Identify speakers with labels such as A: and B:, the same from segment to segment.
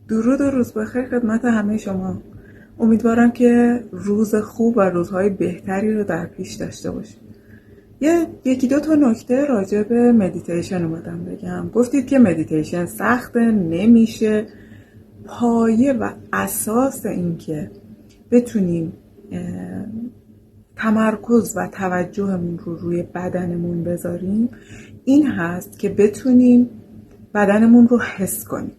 A: درود و روز بخیر خدمت همه شما. امیدوارم که روز خوب و روزهای بهتری رو در پیش داشته باشید. یکی دو تا نکته راجع به مدیتیشن اومدم بگم. گفتید که مدیتیشن سخته، نمیشه. پایه و اساس این که بتونیم تمرکز و توجهمون رو روی بدنمون بذاریم این هست که بتونیم بدنمون رو حس کنیم.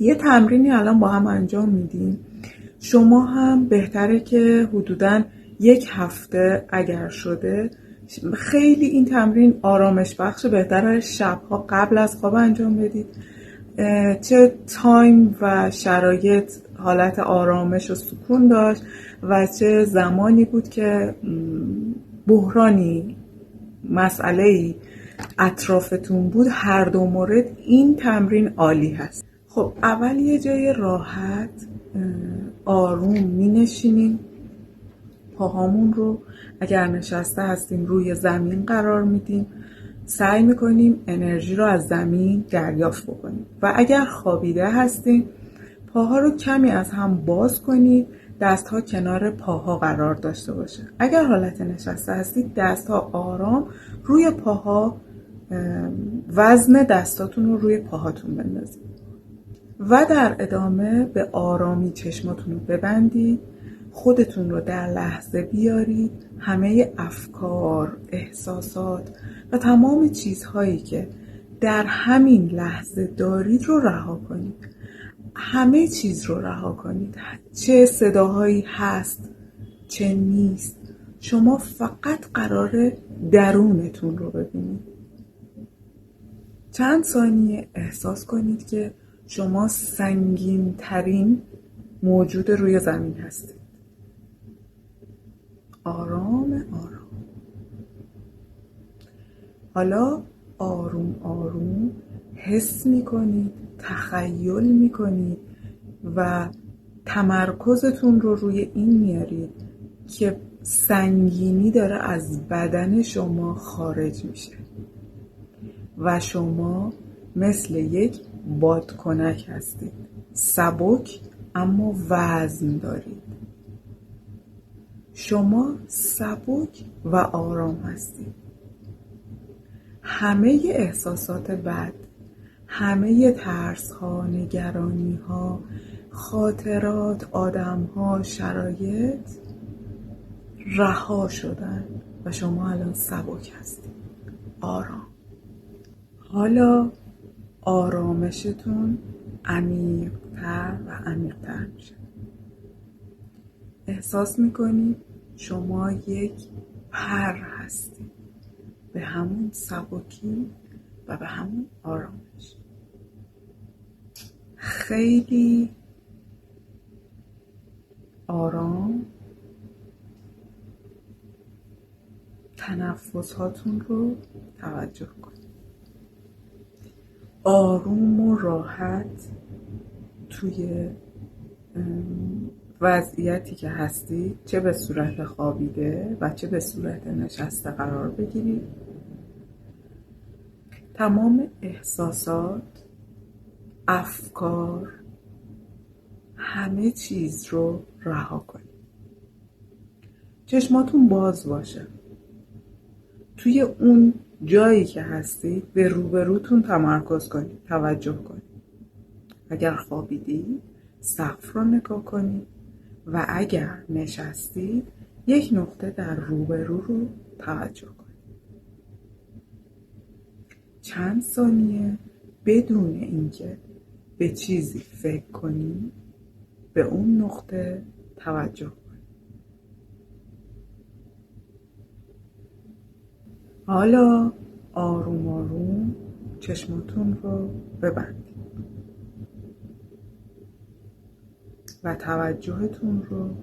A: یه تمرینی الان با هم انجام میدیم. شما هم بهتره که حدوداً 1 هفته اگر شده، خیلی این تمرین آرامش بخش، بهتره شبها قبل از خواب انجام بدید. چه تایم و شرایط حالت آرامش و سکون داشت و چه زمانی بود که بحرانی، مسئله‌ای اطرافتون بود، هر دو مورد این تمرین عالی هست. خب اول یه جای راحت آروم می نشینیم. پاهامون رو اگر نشسته هستیم روی زمین قرار میدیم. سعی میکنیم انرژی رو از زمین دریافت بکنیم و اگر خوابیده هستیم پاها رو کمی از هم باز کنید، دستها کنار پاها قرار داشته باشه. اگر حالت نشسته هستید دستها آرام روی پاها، وزن دستاتون رو روی پاهاتون بندازید و در ادامه به آرامی چشماتون رو ببندید. خودتون رو در لحظه بیارید. همه افکار، احساسات و تمام چیزهایی که در همین لحظه دارید رو رها کنید. همه چیز رو رها کنید. چه صداهایی هست، چه نیست. شما فقط قراره درونتون رو ببینید. چند ثانیه احساس کنید که شما سنگین ترین موجود روی زمین هستید. آرام آرام. حالا آروم آروم حس میکنید، تخیل میکنید و تمرکزتون رو روی این میارید که سنگینی داره از بدن شما خارج میشه و شما مثل یک بادکنک هستید. سبک اما وزن دارید. شما سبک و آرام هستید. همه احساسات بد، همه ترس ها، نگرانی ها، خاطرات، آدم ها، شرایط رها شدن و شما الان سبک هستید. آرام. حالا آرامشتون عمیق‌تر و عمیق‌تر میشه. احساس میکنید شما یک پر هستید، به همون سبکی و به همون آرامش. خیلی آرام تنفس هاتون رو توجه کنید. آروم و راحت توی وضعیتی که هستید، چه به صورت خوابیده و چه به صورت نشسته قرار بگیرید. تمام احساسات، افکار، همه چیز رو رها کنید. چشماتون باز باشه. توی اون جایی که هستید به روبروتون تمرکز کنید، توجه کنید. اگر خوابیدید سقف رو نگاه کنید و اگر نشستید یک نقطه در روبرو رو توجه کنید. چند ثانیه بدون اینکه به چیزی فکر کنید به اون نقطه توجه کنید. حالا آروم آروم چشماتون رو ببندید و توجهتون رو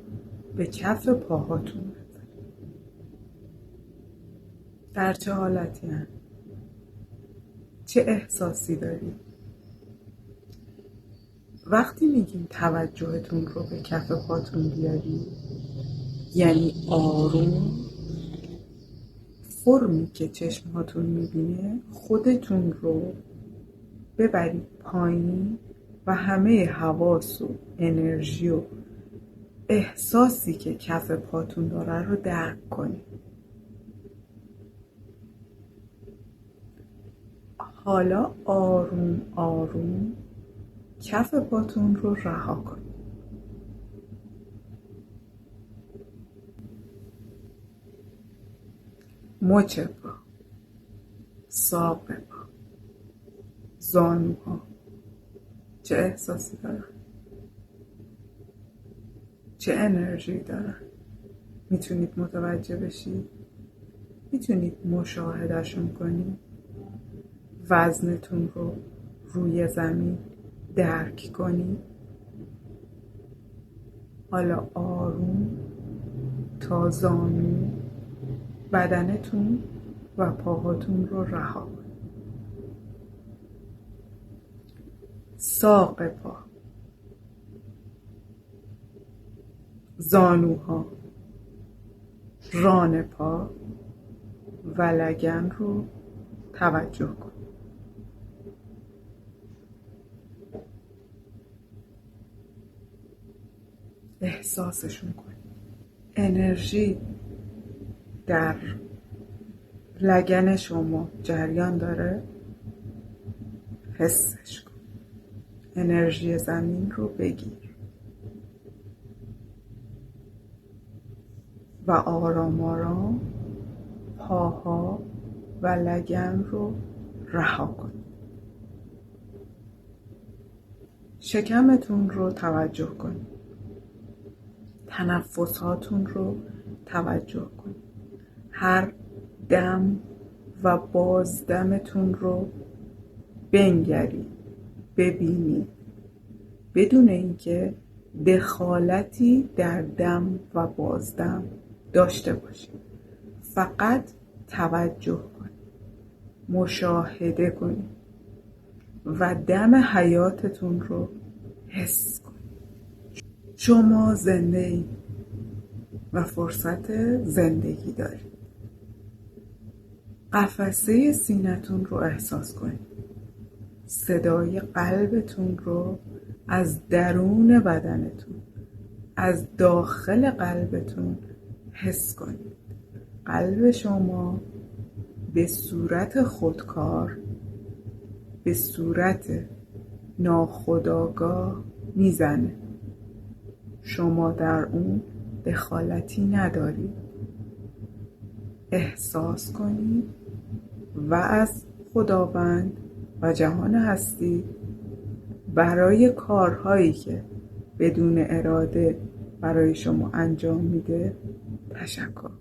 A: به کف پاهاتون بذارید. در چه حالتی هست؟ چه احساسی دارید؟ وقتی میگیم توجهتون رو به کف پاتون بیارید یعنی آروم، فرمی که چشماتون میبینه خودتون رو ببرید پایین و همه حواس و انرژی و احساسی که کف پاتون داره رو درک کنید. حالا آروم آروم کف پاتون رو رها کنید. مچ پا، ساق پا، زانوها چه احساسی دارن؟ چه انرژی دارن؟ میتونید متوجه بشید؟ میتونید مشاهدهشون کنید؟ وزنتون رو روی زمین درک کنید؟ حالا آروم تا زانو بدنتون و پاهاتون رو رها کنید. ساق پا، زانوها، ران پا و لگن رو توجه کنید. احساسشون کنید. انرژی در لگن شما جریان داره؟ حسش کن. انرژی زمین رو بگیر و آرام آرام پاها و لگن رو رها کن. شکمتون رو توجه کن. تنفساتون رو توجه کن. هر دم و بازدمتون رو بنگرید، ببینید، بدون اینکه دخالتی در دم و بازدم داشته باشید. فقط توجه کنید، مشاهده کنید و دم حیاتتون رو حس کنید. شما زنده اید و فرصت زندگی دارید. قفسه سینه‌تون رو احساس کنید. صدای قلبتون رو از درون بدنتون، از داخل قلبتون حس کنید. قلب شما به صورت خودکار، به صورت ناخودآگاه میزنه. شما در اون دخالتی ندارید. احساس کنید و از خداوند و جهان هستی برای کارهایی که بدون اراده برای شما انجام میده تشکر کنید.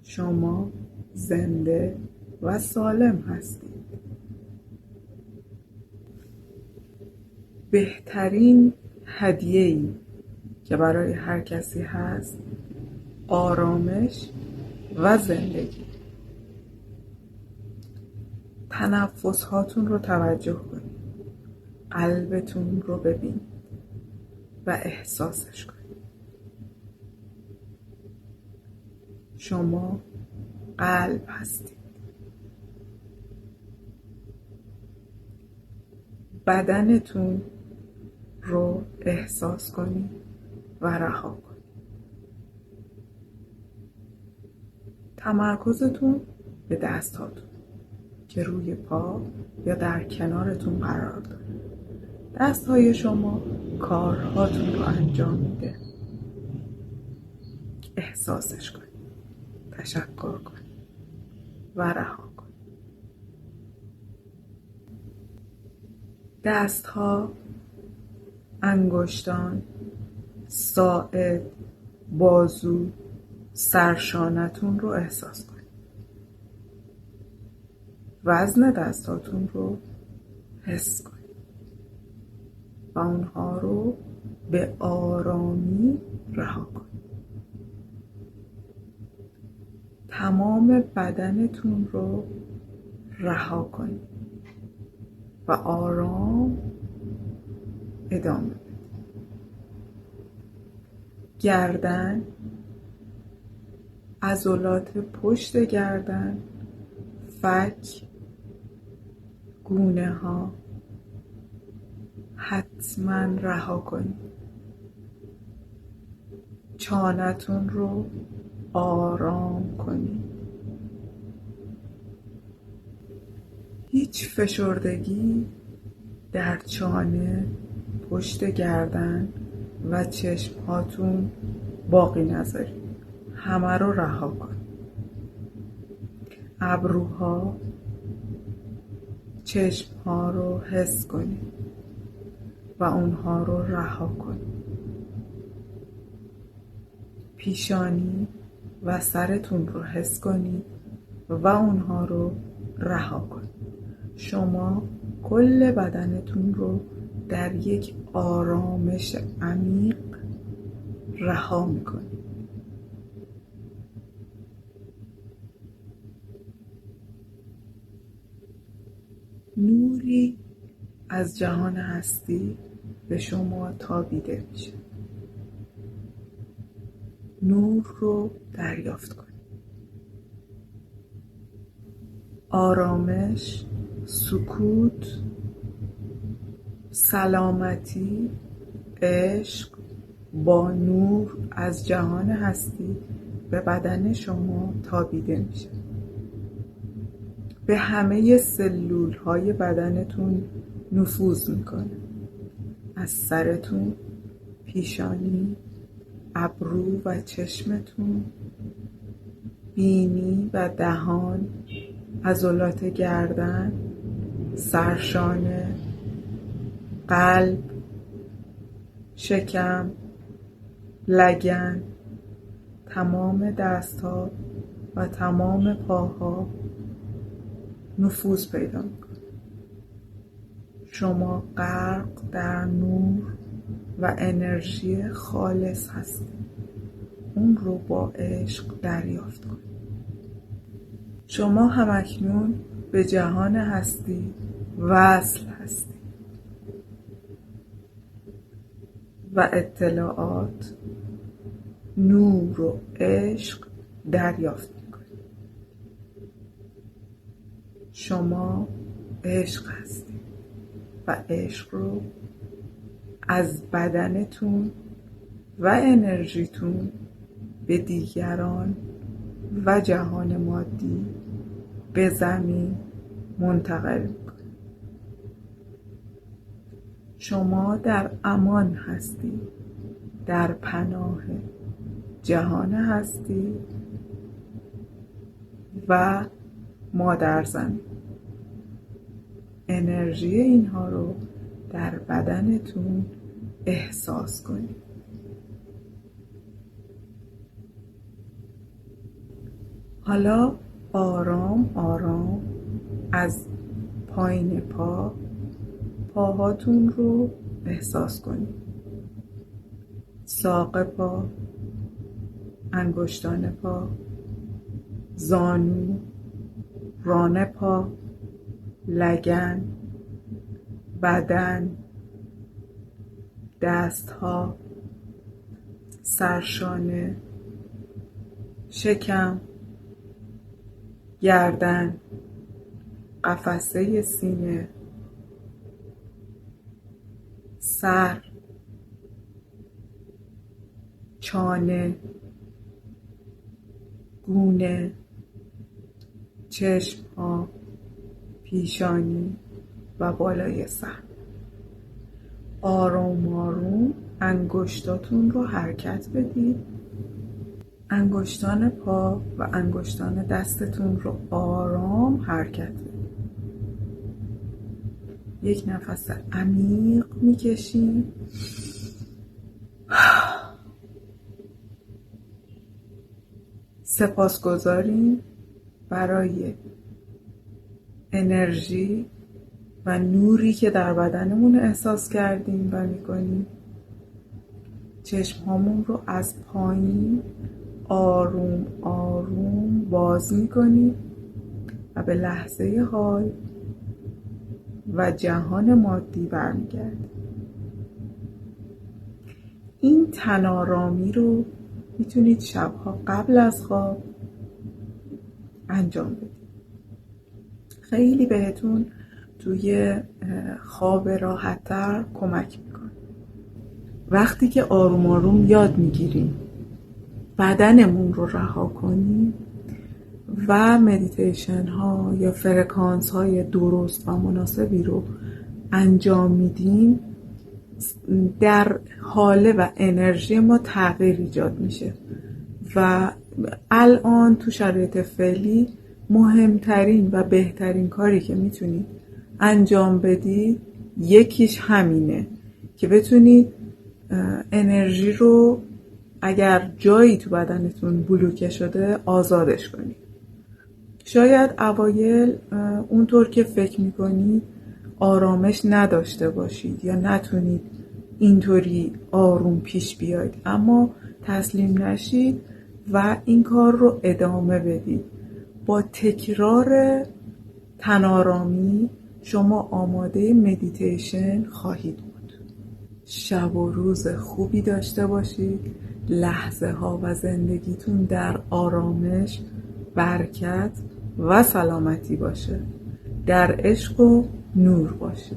A: شما زنده و سالم هستید. بهترین هدیه‌ای که برای هر کسی هست آرامش و زندگی. تنفس هاتون رو توجه کنید. قلبتون رو ببینید و احساسش کنید. شما قلب هستید. بدنتون رو احساس کنید و رها کنید. تمرکزتون به دستاتون که روی پا یا در کنارتون قرار داره. دستهای شما کارهاتون رو انجام میده. احساسش کنید، تشکر کنید و رها کنید. دستها، انگشتان، ساعد، بازو، سرشانتون رو احساس کنید. وزن دستاتون رو حس کنید و اونها رو به آرامی رها کنید. تمام بدنتون رو رها کنید و آرام ادامه بدید. گردن، عضلات پشت گردن، فک، گونه ها، حتما رها کنید. چانه‌تون رو آرام کنید. هیچ فشردگی در چانه، پشت گردن و چشم هاتون باقی نذارید. همه رو رها کنید. ابروها، چشم ها رو حس کنید و اونها رو رها کنید. پیشانی و سرتون رو حس کنید و اونها رو رها کنید. شما کل بدنتون رو در یک آرامش عمیق رها میکنید. نوری از جهان هستی به شما تابیده میشه. نور رو دریافت کنید. آرامش، سکوت، سلامتی، عشق با نور از جهان هستی به بدن شما تابیده میشه. به همه سلول های بدنتون نفوذ میکنه. از سرتون، پیشانی، ابرو و چشمتون، بینی و دهان، عضلات گردن، سرشانه، قلب، شکم، لگن، تمام دستها و تمام پاها نفوذ پیدا میکنه. شما غرق در نور و انرژی خالص هستید. اون رو با عشق دریافت کنید. شما همکنون به جهان هستی وصل هستید و اطلاعات، نور و عشق دریافت میکنید. شما عشق هستید و عشق رو از بدنتون و انرژیتون به دیگران و جهان مادی، به زمین منتقل میکنید. شما در امان هستید، در پناه جهان هستی و مادر زمین. انرژی اینها رو در بدنتون احساس کنید. حالا آرام آرام از پایین پاهاتون رو احساس کنید. ساق پا، انگشتان پا، زانو، ران پا، لگن، بدن، دستها، سرشانه، شکم، گردن، قفسه سینه، سر، چانه، گونه، چشم‌ها، پیشانی و بالای سر. آروم آروم انگشتاتون رو حرکت بدید. انگشتان پا و انگشتان دستتون رو آرام حرکت بدید. یک نفس عمیق میکشید. سپاسگزاریم برای انرژی و نوری که در بدنمون احساس کردیم و میکنیم. چشمهامون رو از پایین آروم آروم باز میکنیم و به لحظه حال و جهان مادی برمیگردیم. این تن‌آرامی رو میتونید شبها قبل از خواب انجام بدید. خیلی بهتون توی خواب راحت‌تر کمک میکنه. وقتی که آروم آروم یاد میگیریم بدنمون رو رها کنیم و مدیتیشن ها یا فرکانس های درست و مناسبی رو انجام میدیم، در حاله و انرژی ما تغییر ایجاد میشه و الان تو شرایط فعلی مهمترین و بهترین کاری که میتونید انجام بدید یکیش همینه که بتونید انرژی رو اگر جایی تو بدنتون بلوکه شده آزادش کنید. شاید اوایل اونطور که فکر میکنید آرامش نداشته باشید یا نتونید اینطوری آروم پیش بیاید، اما تسلیم نشید و این کار رو ادامه بدید. با تکرار تن‌آرامی شما آماده مدیتیشن خواهید بود. شب و روز خوبی داشته باشید. لحظه ها و زندگیتون در آرامش، برکت و سلامتی باشه. در عشق و نور باشه.